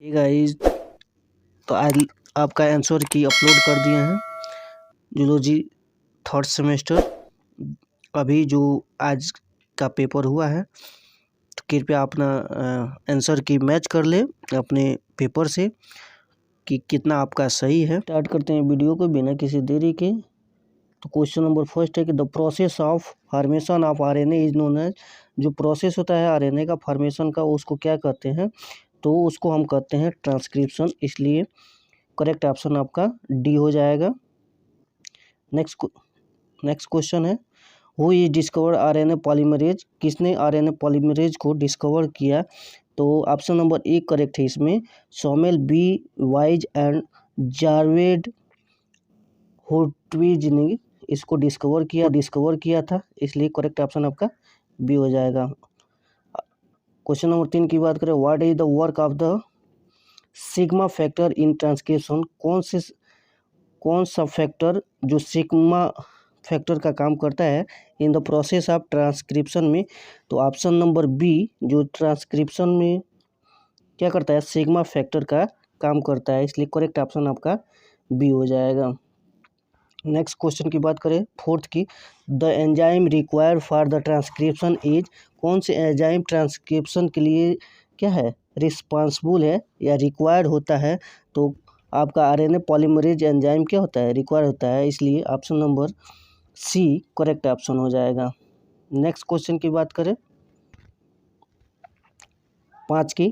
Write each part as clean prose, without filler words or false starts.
Hey guys, तो आज आपका आंसर की अपलोड कर दिए हैं जूलॉजी थर्ड सेमेस्टर। अभी जो आज का पेपर हुआ है तो कृपया अपना आंसर की मैच कर ले अपने पेपर से कि कितना आपका सही है। स्टार्ट करते हैं वीडियो को बिना किसी देरी के। तो क्वेश्चन नंबर फर्स्ट है कि the process of formation of RNA is known as, जो प्रोसेस होता है आरएनए का फॉर्मेशन का उसको क्या कहते हैं, तो उसको हम कहते हैं ट्रांसक्रिप्शन। इसलिए करेक्ट ऑप्शन आपका डी हो जाएगा। नेक्स्ट क्वेश्चन है who is discover RNA polymerase, किसने आरएनए पॉलीमरेज को डिस्कवर किया, तो ऑप्शन नंबर ए करेक्ट है इसमें। Samuel B Weiss and Jerard Hurwitz ने इसको डिस्कवर किया था, इसलिए करेक्ट ऑप्शन आपका बी हो जाएगा। क्वेश्चन नंबर 3 की बात करें, what is the work of the sigma factor in transcription, कौन सा फैक्टर जो सिग्मा फैक्टर का काम करता है in the process of transcription में, तो ऑप्शन नंबर बी जो ट्रांसक्रिप्शन में क्या करता है सिग्मा फैक्टर का काम करता है, इसलिए करेक्ट ऑप्शन आपका बी हो जाएगा। नेक्स्ट क्वेश्चन की बात करें फोर्थ की, the enzyme required for the transcription is, कौन से एंजाइम ट्रांसक्रिप्शन के लिए क्या है रिस्पॉन्सिबल है या रिक्वायर्ड होता है, तो आपका आरएनए पॉलीमरेज एंजाइम क्या होता है रिक्वायर होता है, इसलिए option number C correct option हो जाएगा। नेक्स्ट क्वेश्चन की बात करें 5 की,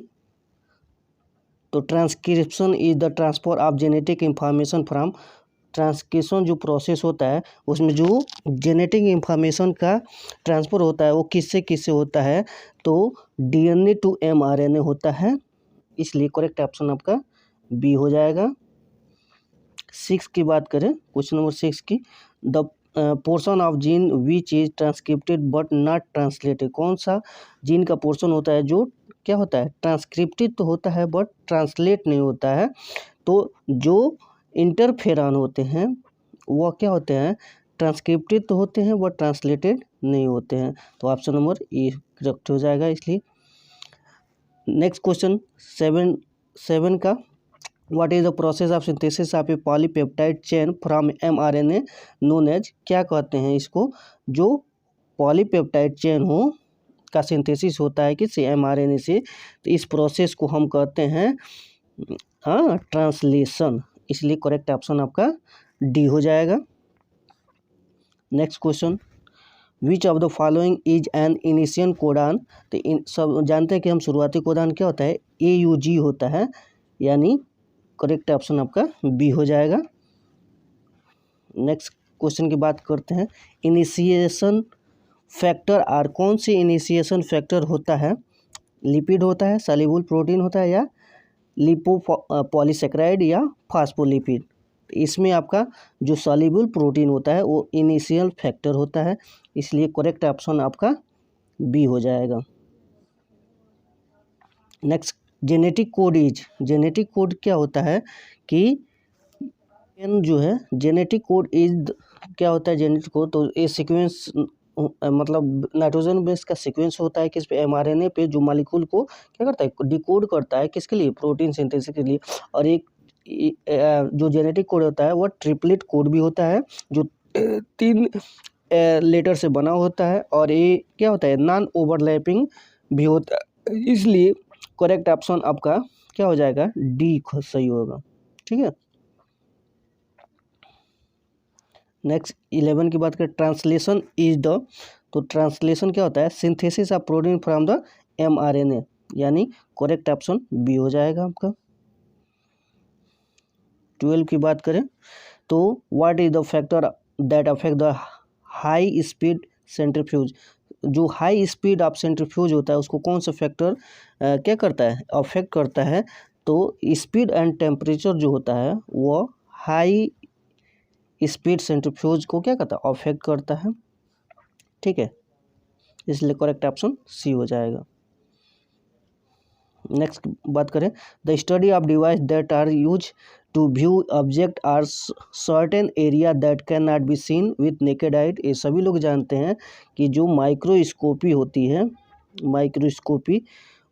तो transcription is the transfer of genetic information from, transcription जो प्रोसेस होता है उसमें जो जेनेटिक इंफॉर्मेशन का ट्रांसफ़र होता है वो किससे होता है, तो डीएनए टू एमआरएनए होता है, इसलिए करेक्ट ऑप्शन आपका बी हो जाएगा। 6 की बात करें क्वेश्चन नंबर 6 की, the portion of gene which is transcripted but not translated, कौन सा जीन का पोर्शन होता है जो क्या होता है ट्रांसक्रिप्टेड तो होता है बट ट्रांसलेट नहीं होता है, तो जो इंटरफेरॉन होते हैं वह क्या होते हैं ट्रांसक्रिप्टेड तो होते हैं बट ट्रांसलेटेड नहीं होते हैं, तो ऑप्शन नंबर ए करेक्ट हो जाएगा। इसलिए नेक्स्ट क्वेश्चन 7 का, what is the process of synthesis of a polypeptide chain from mRNA known as, क्या कहते हैं इसको, जो पॉलीपेप्टाइड चेन हो का सिंथेसिस होता है किसी एमआरएनए से, तो इस प्रोसेस को हम कहते हैं ट्रांसलेशन, इसलिए करेक्ट ऑप्शन आपका डी हो जाएगा। Next question, which of the following is an initial codon, तो इन सब जानते हैं कि हम शुरुआती कोडान क्या होता है AUG होता है, यानी करेक्ट ऑप्शन आपका बी हो जाएगा। नेक्स्ट क्वेश्चन की बात करते हैं, इनिशिएशन फैक्टर आर, कौन सी इनिशिएशन फैक्टर होता है, लिपिड होता है, सॉल्युबल प्रोटीन होता है या लिपोपॉलीसेकेराइड या फास्फोलिपिड, इसमें आपका जो सॉल्युबल प्रोटीन होता है वो इनिशियल फैक्टर होता है, इसलिए करेक्ट ऑप्शन आपका बी हो जाएगा। Next genetic code is, genetic code क्या होता है कि एन जो है जेनेटिक कोड इज क्या होता है जेनेटिक कोड, तो ये सीक्वेंस मतलब नाइट्रोजन बेस का सीक्वेंस होता है किस पे एमआरएनए पे, जो मॉलिक्यूल को क्या करता है डिकोड करता है किसके लिए प्रोटीन सिंथेसिस के लिए, और एक जो जेनेटिक कोड होता है वो ट्रिपलेट कोड भी होता है जो 3 लेटर से बना होता है, और ये क्या होता है नॉन ओवरलैपिंग भी होता है, इसलिए करेक्ट ऑप्शन आपका क्या हो जाएगा डी सही होगा। ठीक है, नेक्स्ट 11 की बात करें, ट्रांसलेशन इज द, तो ट्रांसलेशन क्या होता है synthesis of protein from the mRNA, यानी करेक्ट ऑप्शन बी हो जाएगा आपका। 12 की बात करें तो what is the factor that affect the high speed centrifuge, जो हाई स्पीड ऑफ सेंट्रीफ्यूज होता है उसको कौन सा फैक्टर क्या करता है अफेक्ट करता है, तो स्पीड एंड टेम्परेचर जो होता है वो हाई स्पीड सेंट्रीफ्यूज को क्या करता है अफेक्ट करता है। ठीक है, इसलिए करेक्ट ऑप्शन सी हो जाएगा। नेक्स्ट बात करें, the study of device that are use to view object are certain area that can not be seen with naked eye, ये सभी लोग जानते हैं कि जो माइक्रोस्कोपी होती है माइक्रोस्कोपी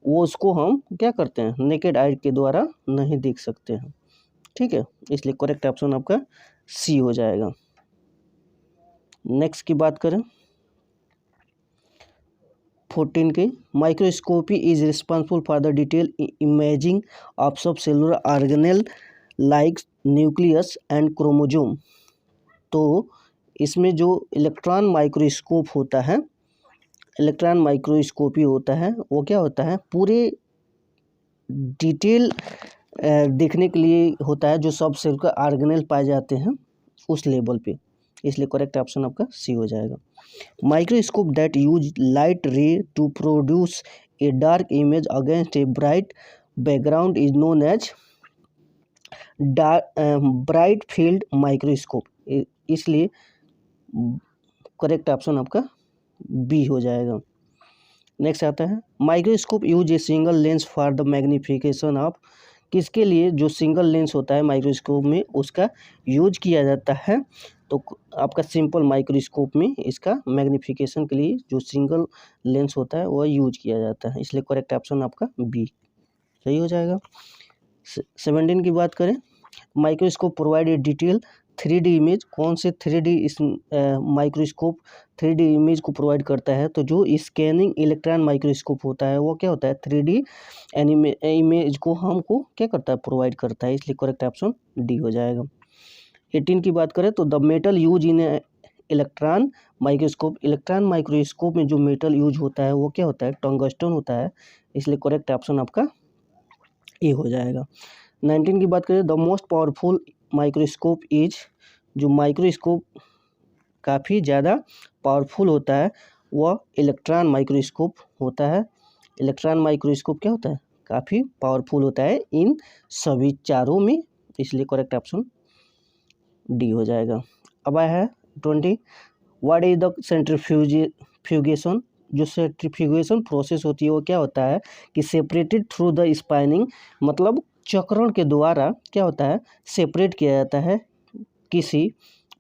वो उसको हम क्या करते हैं, नेकेड आई के द्वारा नहीं देख सकते हैं। ठीक है, इसलिए करेक्ट ऑप्शन आपका सी हो जाएगा। नेक्स्ट की बात करें 14 की, microscopy is responsible for the detail imaging of sub cellular organelle like nucleus and chromosome. तो इसमें जो इलेक्ट्रॉन माइक्रोस्कोप होता है, इलेक्ट्रॉन माइक्रोस्कोपी होता है, वो क्या होता है, पूरे डिटेल देखने के लिए होता है, जो सब सेलुलर ऑर्गेनेल पाए जाते हैं उस लेवल पे। इसलिए करेक्ट ऑप्शन आपका सी हो जाएगा। Microscope that use light ray to produce a dark image against a bright background is known as bright field microscope. इसलिए करेक्ट ऑप्शन आपका बी हो जाएगा। नेक्स्ट आता है microscope use a single lens for the magnification of, किसके लिए जो single lens होता है माइक्रोस्कोप में उसका यूज किया जाता है, तो आपका सिंपल माइक्रोस्कोप में इसका मैग्निफिकेशन के लिए जो सिंगल लेंस होता है वह यूज किया जाता है। इसलिए करेक्ट ऑप्शन आपका बी सही हो जाएगा। 17 की बात करें, microscope provide a detail 3D image. कौन से 3D इस माइक्रोस्कोप 3D इमेज को प्रोवाइड करता है, तो जो स्कैनिंग इलेक्ट्रॉन माइक्रोस्कोप होता है वो क्या होता है, 3D इमेज को हमको क्या करता है, प्रोवाइड करता है। इसलिए करेक्ट ऑप्शन डी हो जाएगा। 18 की बात करें तो the metal use in electron microscope, electron microscope में जो मेटल यूज होता है वो क्या होता है, टंगस्टन होता है। इसलिए करेक्ट ऑप्शन आपका ए हो जाएगा। 19 की बात करें the most powerful microscope is, जो माइक्रोस्कोप काफ़ी ज़्यादा पावरफुल होता है वह इलेक्ट्रॉन माइक्रोस्कोप होता है। इलेक्ट्रॉन माइक्रोस्कोप क्या होता है, काफ़ी पावरफुल होता है इन सभी चारों में। इसलिए करेक्ट ऑप्शन डी हो जाएगा। अब आया है 20, व्हाट इज द सेंट्रीफ्यूगेशन। जो सेंट्रीफ्यूगेशन प्रोसेस होती है वो क्या होता है कि सेपरेटेड थ्रू द स्पाइनिंग, मतलब चक्रण के द्वारा क्या होता है, सेपरेट किया जाता है किसी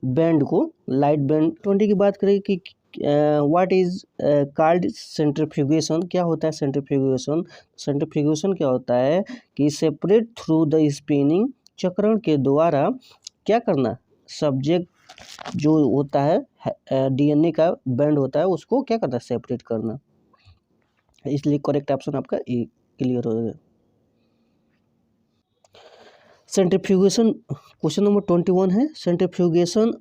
बैंड को, लाइट बैंड। 20 की बात करें कि व्हाट इज कॉल्ड सेंट्रीफ्यूगेशन, क्या होता है सेंट्रीफ्यूगेशन। सेंट्रीफ्यूगेशन क्या होता है कि सेपरेट थ्रू द स्पिनिंग, चक्रण के द्वारा क्या करना, सब्जेक्ट जो होता है DNA का बैंड होता है उसको क्या करना, सेपरेट करना। इसलिए करेक्ट ऑप्शन आपका ए क्लियर हो गया। सेंट्रीफ्यूगेशन क्वेश्चन नंबर 21 है, centrifugation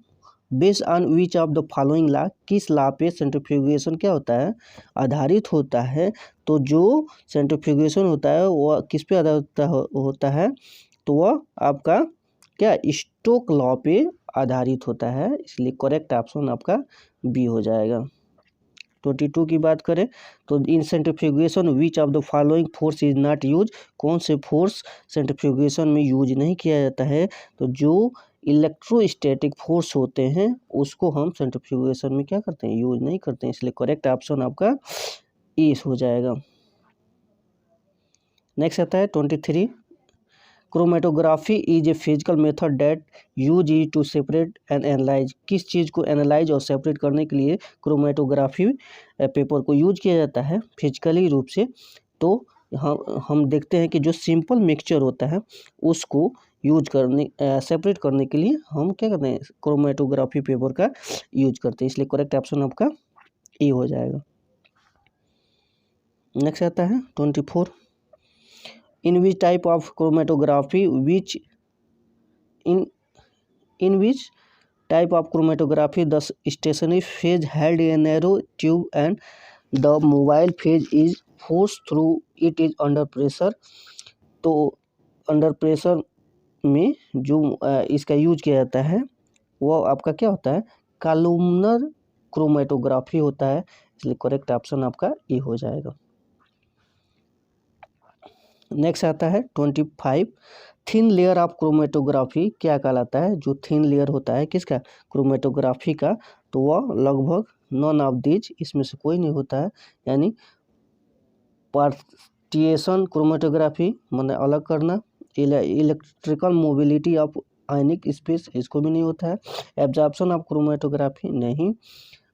based on which of the following law, किस लॉ पे सेंट्रीफ्यूगेशन क्या होता है, आधारित होता है। तो जो सेंट्रीफ्यूगेशन होता है वह किस पे आधारित होता है, तो वह आपका क्या स्टोक लॉ पे आधारित होता है। इसलिए करेक्ट ऑप्शन आपका बी हो जाएगा। 22 की बात करें तो in centrifugation which of the following force is not use, कौन से फोर्स सेंट्रीफ्यूगेशन में यूज नहीं किया जाता है, तो जो इलेक्ट्रोस्टैटिक फोर्स होते हैं उसको हम सेंट्रीफ्यूगेशन में क्या करते हैं, यूज नहीं करते हैं। इसलिए करेक्ट ऑप्शन आपका ए हो जाएगा। नेक्स्ट आता है 23, chromatography is a physical method that use is to separate and analyse, किस चीज़ को एनालाइज और सेपरेट करने के लिए क्रोमेटोग्राफी पेपर को यूज किया जाता है फिजिकली रूप से। तो हम देखते हैं कि जो सिंपल मिक्सचर होता है उसको यूज करने सेपरेट करने के लिए हम क्या करते हैं, क्रोमेटोग्राफी पेपर का यूज करते हैं। इसलिए करेक्ट ऑप्शन आपका ए हो जाएगा। नेक्स्ट आता है 24, in which type of chromatography in which type of chromatography the stationary phase held a narrow tube and the mobile phase is forced through it is under pressure। तो under pressure में जो इसका use किया जाता है वो आपका क्या होता है, कॉलमनर क्रोमेटोग्राफी होता है। इसलिए करेक्ट ऑप्शन आपका ए हो जाएगा। नेक्स्ट आता है 25, थिन लेयर ऑफ क्रोमेटोग्राफी क्या कहलाता है, जो थिन लेयर होता है किसका, क्रोमेटोग्राफी का, तो वह लगभग नॉन ऑफ दीज, इसमें से कोई नहीं होता है। यानी पार्टिएशन क्रोमेटोग्राफी मतलब अलग करना, electrical mobility of ionic space इसको भी नहीं होता है, एब्जॉर्प्शन ऑफ क्रोमेटोग्राफी नहीं,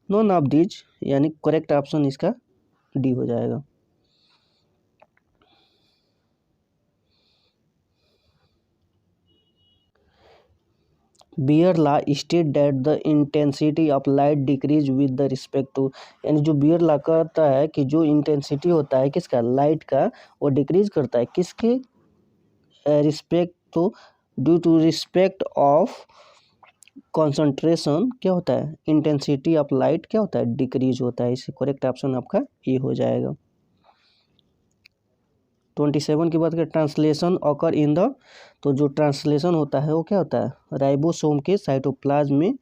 नॉन ऑफ दीज यानी करेक्ट ऑप्शन इसका डी हो जाएगा। Beer law state that the intensity of light decrease with the respect to, यानी जो बियर लॉ कहता है कि जो इंटेंसिटी होता है किसका, लाइट का, वो डिक्रीज करता है किसके respect to, due to respect of concentration, क्या होता है, इंटेंसिटी ऑफ लाइट क्या होता है, डिक्रीज होता है। इससे करेक्ट ऑप्शन आपका ए हो जाएगा। 27 की बात करें, ट्रांसलेशन ऑकर इन द, तो जो ट्रांसलेशन होता है वो क्या होता है, राइबोसोम के साइटोप्लाज्म में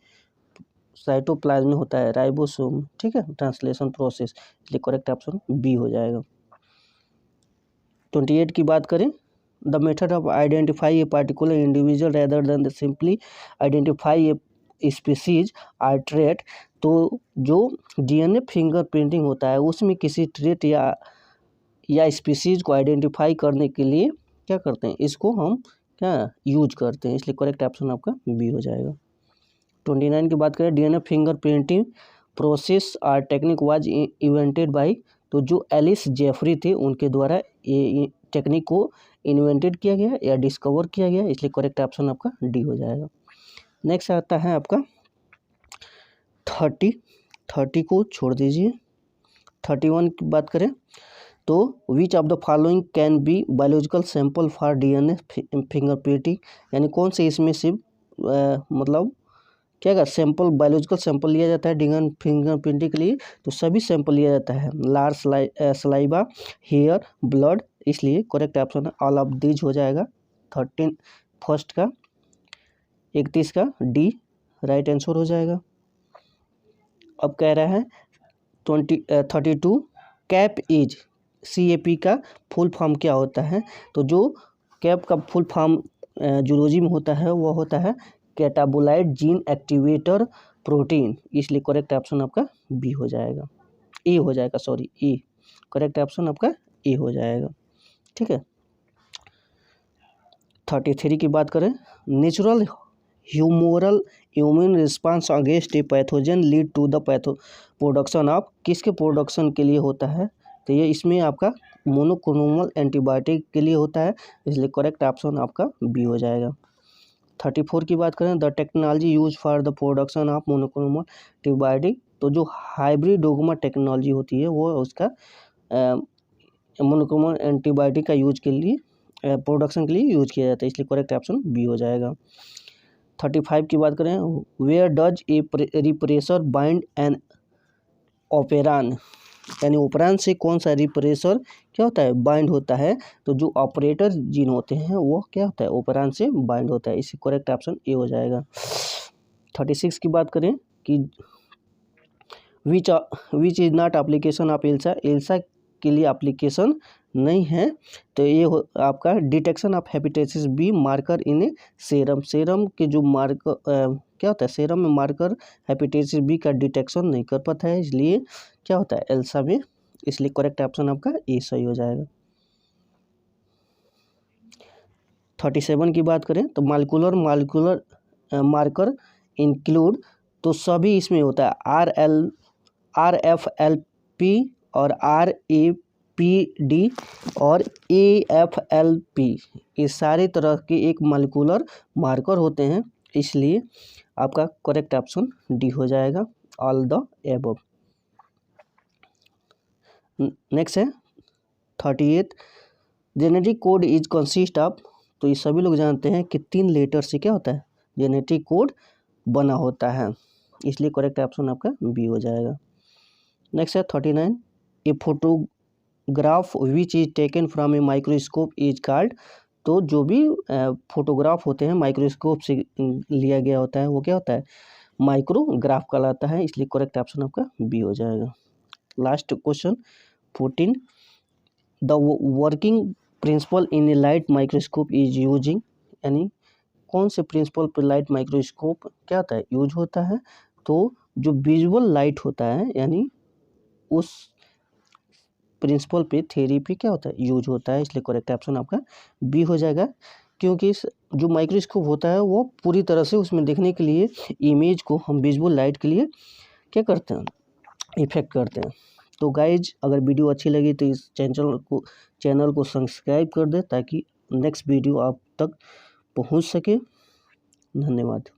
होता है राइबोसोम, ठीक है, ट्रांसलेशन प्रोसेस, इसलिए करेक्ट ऑप्शन बी हो जाएगा। 28 की बात करें, the method of identify a particular individual rather than simply identify a species or trait, तो जो डीएनए फिंगरप्रिंटिंग होता है उसमें किसी ट्रेट या स्पीसीज को आइडेंटिफाई करने के लिए क्या करते हैं, इसको हम क्या यूज करते हैं, इसलिए करेक्ट ऑप्शन आपका बी हो जाएगा। 29 की बात करें, DNA fingerprinting process R technique was invented by, तो जो एलिस जेफरी थे उनके द्वारा ये टेक्निक को इन्वेंटेड किया गया या डिस्कवर किया गया, इसलिए करेक्ट ऑप्शन आपका डी हो जाएगा। नेक्स्ट आता है आपका 30 को छोड़ दीजिए। 31 की बात करें तो विच of the following can be biological sample for DNA fingerprinting, यानी कौन से इसमें से मतलब क्या का सैंपल, बायोलॉजिकल सैंपल लिया जाता है डीएनए फिंगरप्रिंटिंग के लिए, तो सभी सैंपल लिया जाता है, लार्ज सलाइवा, हेयर, ब्लड, इसलिए correct option all of these हो जाएगा। 13 फर्स्ट का 31 का डी राइट आंसर हो जाएगा। अब कह रहा है 32 कैप इज, CAP का फुल फॉर्म क्या होता है, तो जो कैप का फुल फॉर्म जूलॉजी में होता है वो होता है कैटाबोलाइट जीन एक्टिवेटर प्रोटीन, इसलिए करेक्ट ऑप्शन आपका बी हो जाएगा, ए हो जाएगा, सॉरी ए, करेक्ट ऑप्शन आपका ए हो जाएगा, ठीक है। 33 की बात करें, natural humoral immune response against a pathogen lead to the production of, किसके प्रोडक्शन के लिए होता है, तो ये इसमें आपका मोनोक्लोनल एंटीबायोटिक के लिए होता है, इसलिए करेक्ट ऑप्शन आपका बी हो जाएगा। 34 की बात करें, the technology use for the production of monoclonal antibiotic, तो जो हाइब्रिडोग्मा टेक्नोलॉजी होती है वो उसका मोनोक्लोनल एंटीबायोटिक का यूज के लिए प्रोडक्शन के लिए यूज किया जाता है, इसलिए करेक्ट ऑप्शन बी हो जाएगा। 35 की बात करें, where does a repressor bind an operon, यानी ऑपरान से कौन सा रिप्रेसर क्या होता है, बाइंड होता है, तो जो ऑपरेटर जीन होते हैं वो क्या होता है, ऑपरान से बाइंड होता है, इसी करेक्ट ऑप्शन ए हो जाएगा। 36 की बात करें कि which is not application of ELISA के लिए एप्लीकेशन नहीं है, तो ये आपका detection of hepatitis B marker in serum के जो मार्कर क्या होता है, सेरम में मार्कर हेपेटाइटिस बी का डिटेक्शन नहीं कर पाता है, इसलिए क्या होता है एल्सा में, इसलिए करेक्ट ऑप्शन आपका ए सही हो जाएगा। 37 की बात करें तो मालिकुलर मार्कर इंक्लूड, तो सभी इसमें होता है RFLP और RAPD और AFLP, ये सारे तरह के एक मालिकुलर मार्कर होते हैं, इसलिए आपका करेक्ट ऑप्शन डी हो जाएगा, ऑल द एबव। नेक्स्ट है 38 genetic code is consist of, तो ये सभी लोग जानते हैं कि 3 लेटर से क्या होता है जेनेटिक कोड बना होता है, इसलिए करेक्ट ऑप्शन आपका बी हो जाएगा। नेक्स्ट है 39 a photograph which is taken from a microscope is called, तो जो भी फोटोग्राफ होते हैं माइक्रोस्कोप से लिया गया होता है वो क्या होता है माइक्रोग्राफ कहलाता है, इसलिए करेक्ट ऑप्शन आपका बी हो जाएगा। Last question 14 the working principle in A light microscope is using, यानी कौन से प्रिंसिपल पर लाइट माइक्रोस्कोप क्या होता है यूज होता है, तो जो विजुअल लाइट होता है यानी उस प्रिंसिपल पे थ्योरी पे क्या होता है यूज होता है, इसलिए करेक्ट ऑप्शन आपका बी हो जाएगा, क्योंकि जो माइक्रोस्कोप होता है वो पूरी तरह से उसमें देखने के लिए इमेज को हम विजुअल लाइट के लिए क्या करते हैं इफेक्ट करते हैं। तो गाइज अगर वीडियो अच्छी लगी तो इस चैनल को सब्सक्राइब कर दे ताकि नेक्स्ट वीडियो आप तक पहुंच सके। धन्यवाद।